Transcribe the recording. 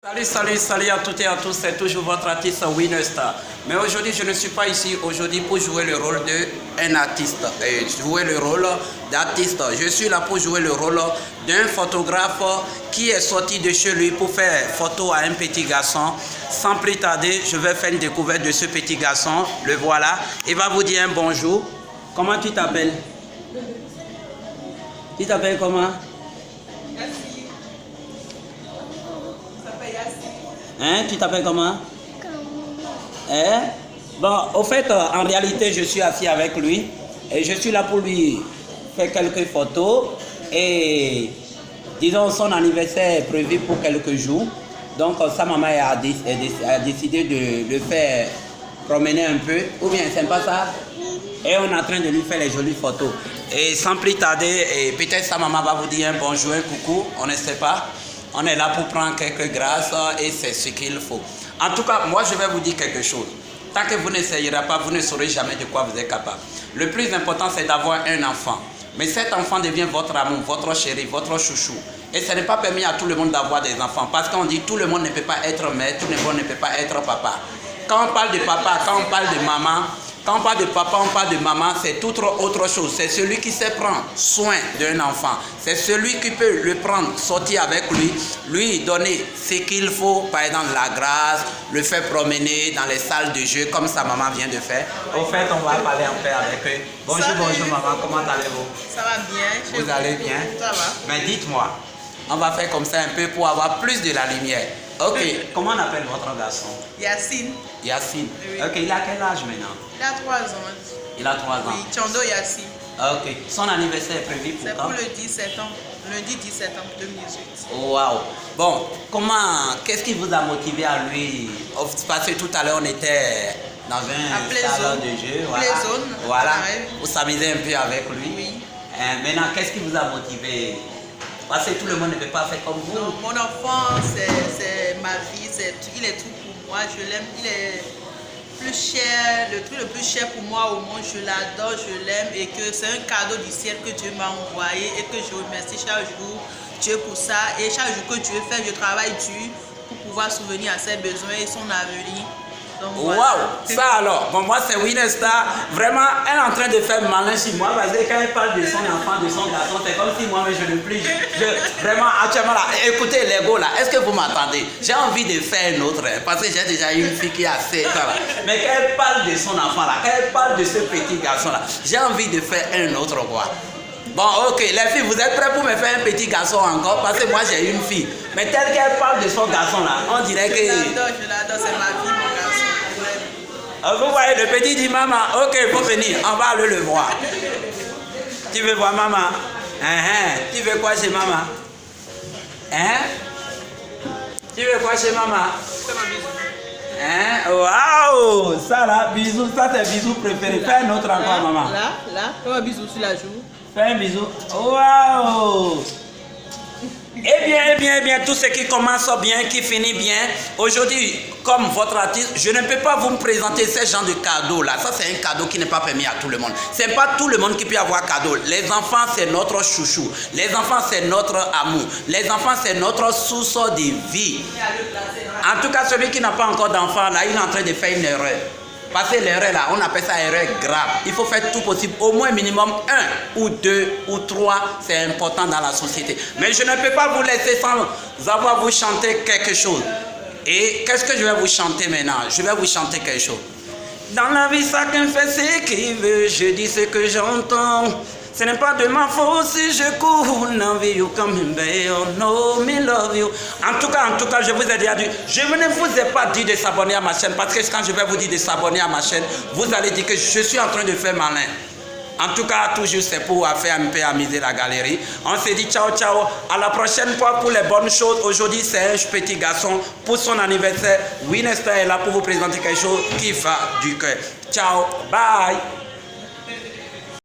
Salut à toutes et à tous, c'est toujours votre artiste Winnerstar. Mais aujourd'hui, je ne suis pas ici aujourd'hui pour jouer le rôle d'un artiste, jouer le rôle d'artiste. Je suis là pour jouer le rôle d'un photographe qui est sorti de chez lui pour faire photo à un petit garçon. Sans plus tarder, je vais faire une découverte de ce petit garçon. Le voilà. Il va vous dire un bonjour. Comment tu t'appelles? Tu t'appelles comment? Hein, tu t'appelles comment? Hein? Bon, au fait, en réalité, je suis assis avec lui et je suis là pour lui faire quelques photos. Et disons, son anniversaire est prévu pour quelques jours. Donc, sa maman a décidé de le faire promener un peu. Ou bien, c'est pas ça? Et on est en train de lui faire les jolies photos. Et sans plus tarder, peut-être sa maman va vous dire un bonjour, un coucou, on ne sait pas. On est là pour prendre quelques grâces et c'est ce qu'il faut. En tout cas, moi je vais vous dire quelque chose. Tant que vous n'essayerez pas, vous ne saurez jamais de quoi vous êtes capable. Le plus important, c'est d'avoir un enfant. Mais cet enfant devient votre amour, votre chéri, votre chouchou. Et ce n'est pas permis à tout le monde d'avoir des enfants. Parce qu'on dit tout le monde ne peut pas être mère, tout le monde ne peut pas être papa. Quand on parle de papa, quand on parle de maman, quand on parle de papa, on parle de maman, c'est toute autre chose. C'est celui qui sait prendre soin d'un enfant. C'est celui qui peut le prendre, sortir avec lui, lui donner ce qu'il faut, par exemple la grâce, le faire promener dans les salles de jeu comme sa maman vient de faire. Au fait, on va parler un peu avec eux. Bonjour, bonjour maman, comment allez-vous? Ça va bien. Vous allez bien? Ça va. Mais dites-moi, on va faire comme ça un peu pour avoir plus de la lumière. Ok, comment on appelle votre garçon? Yacine. Yacine. Oui. Ok, il a quel âge maintenant? Il a 3 ans. Il a 3 ans. Oui, Tchondo Yacine. Ok, son anniversaire est prévu pour C'est quand? pour le 10 septembre, lundi 10 septembre 2018. Waouh. Bon, qu'est-ce qui vous a motivé à lui? Parce que tout à l'heure on était dans un salon de jeu. Voilà. Vous s'amusez un peu avec lui. Oui. Maintenant, qu'est-ce qui vous a motivé? Parce que tout le monde ne peut pas faire comme vous. Non, mon enfant, c'est ma vie, il est tout pour moi, je l'aime, il est plus cher, le truc le plus cher pour moi au monde, je l'adore, je l'aime et que c'est un cadeau du ciel que Dieu m'a envoyé et que je remercie chaque jour Dieu pour ça. Et chaque jour que Dieu fait, je travaille dur pour pouvoir souvenir à ses besoins et son avenir. Waouh, wow. Ça alors, bon moi c'est Winnerstar, vraiment elle est en train de faire malin sur moi parce que quand elle parle de son enfant, de son garçon, c'est comme si moi mais je ne plus, vraiment actuellement là, écoutez Lego là, est-ce que vous m'attendez? J'ai envie de faire une autre, parce que j'ai déjà une fille qui a 7 ans là, mais quand elle parle de son enfant là, quand elle parle de ce petit garçon là, j'ai envie de faire un autre quoi. Bon ok, les filles, vous êtes prêts pour me faire un petit garçon encore? Parce que moi j'ai une fille, mais telle qu'elle parle de son garçon là, on dirait que... Je l'adore, c'est ma vie mon garçon. Vous voyez, le petit dit maman, ok, il faut venir, on va aller le voir. Tu veux voir maman? Tu veux quoi chez maman? Tu veux quoi chez maman? Waouh! Ça là, bisous, ça c'est bisou préféré. Fais un autre encore, maman. Là, fais un bisou sur la joue. Fais un bisou. Waouh! Eh bien, tout ce qui commence bien, qui finit bien. Aujourd'hui, comme votre artiste, je ne peux pas vous me présenter ces genres de cadeaux là. Ça, c'est un cadeau qui n'est pas permis à tout le monde. C'est pas tout le monde qui peut avoir cadeau. Les enfants, c'est notre chouchou. Les enfants, c'est notre amour. Les enfants, c'est notre source de vie. En tout cas, celui qui n'a pas encore d'enfant là, il est en train de faire une erreur. Parce que l'erreur là, on appelle ça erreur grave. Il faut faire tout possible, au moins minimum 1 ou 2 ou 3, c'est important dans la société. Mais je ne peux pas vous laisser sans avoir vous chanter quelque chose. Et qu'est-ce que je vais vous chanter maintenant? Je vais vous chanter quelque chose. Dans la vie, chacun fait ce qu'il veut, je dis ce que j'entends. Ce n'est pas de ma faute si je cours, n'envie you come back, oh no, me love you. En tout cas, je vous ai déjà dit, je ne vous ai pas dit de s'abonner à ma chaîne, parce que quand je vais vous dire de s'abonner à ma chaîne, vous allez dire que je suis en train de faire malin. En tout cas, toujours c'est pour faire un peu amuser la galerie. On se dit ciao, ciao. À la prochaine fois pour les bonnes choses. Aujourd'hui, c'est un petit garçon pour son anniversaire. Winnerstar est là pour vous présenter quelque chose qui va du cœur. Ciao, bye.